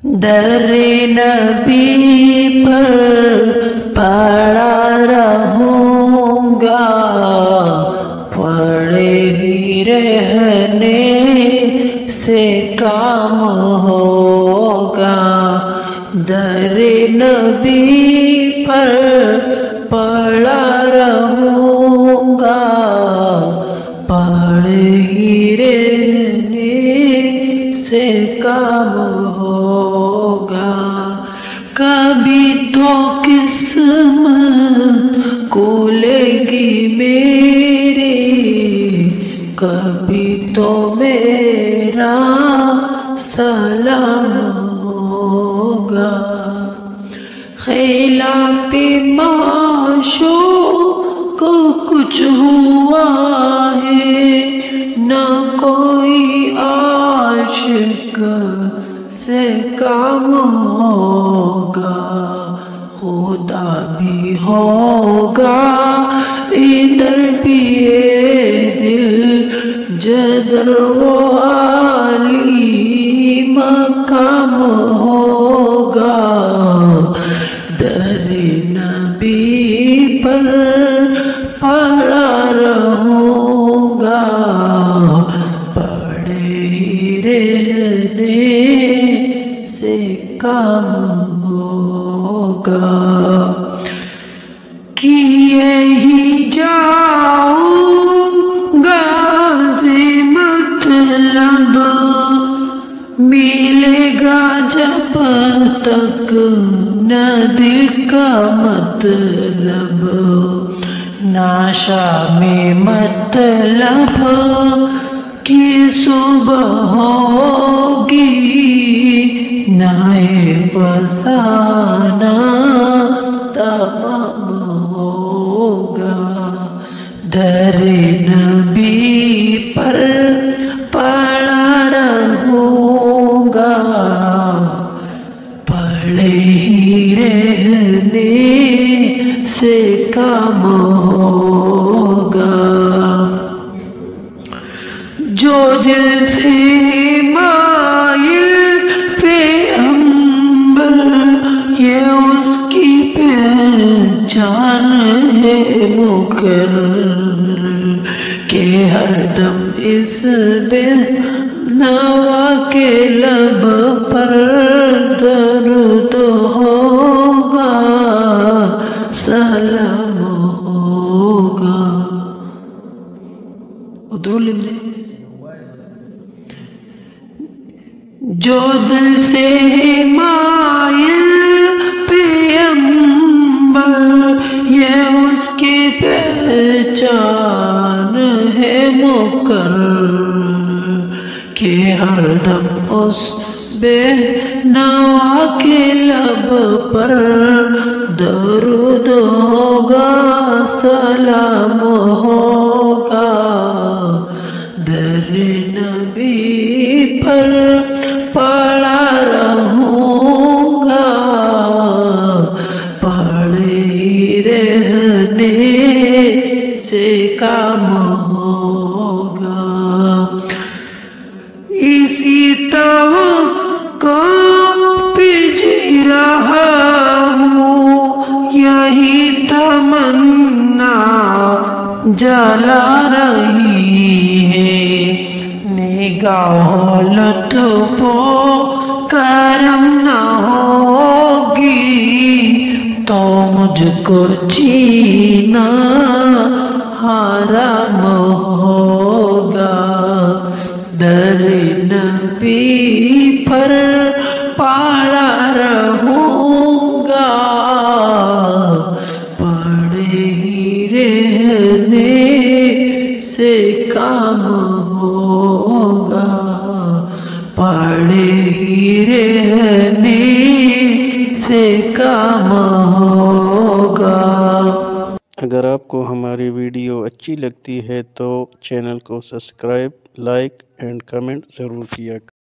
در نبی پر پڑا رہوں گا، پڑے ہی رہنے سے کام ہوگا۔ در نبی پر پڑا رہوں گا، پڑے ہی رہنے سے کام ہوگا۔ کبھی تو قسمت کھلے گی میری، کبھی تو میرا سلام ہوگا۔ خلاف معشوق کو کچھ ہوا ہے، نہ کوئی عاشق سے کام ہوگا۔ خدا بھی ہوگا ادھر بھی دل جدر والی مقام ہوگا۔ در نبی پر پڑا رہوں گا، پڑے ہی رہنے سے کام ہوگا۔ کیے ہی جاؤں گا سے مطلب، ملے گا جب تک نہ دل کا مطلب۔ ناشا میں مطلب کی صبح ہوگی، نہ فسانہ تمام ہوگا۔ در نبی پر پڑا رہوں گا، پڑے ہی رہنے سے کام ہوگا۔ جو دل سے مائل پہ امبر، یہ اس کی پہچان ہے مقرر، کہ ہر دم اس بے نوا کے لب پر درود ہوگا، سلام ہوگا۔ جو دل سے مائل پیغمبر، یہ اس کی پہچان ہے مقرر، کہ ہر دم اس بے نوا کے لب پر درود ہوگا، سلام ہوگا۔ در نبی پر پڑا رہوں گا، پڑے ہی رہنے سے کام ہوگا۔ اسی توقع پہ جی رہا ہوں، یہی تمنا جلا رہی ہے، نگاہ لطف و کرم نہ ہوگی تو مجھ کو جینا حرام ہوگا۔ در نبی پر پڑا رہوں گا، پڑے ہی رہنے سے کام ہوگا، پڑے ہی رہنے سے کام ہوگا۔ اگر آپ کو ہماری ویڈیو اچھی لگتی ہے تو چینل کو سبسکرائب، لائک اینڈ کمنٹ ضرور کیا کریں۔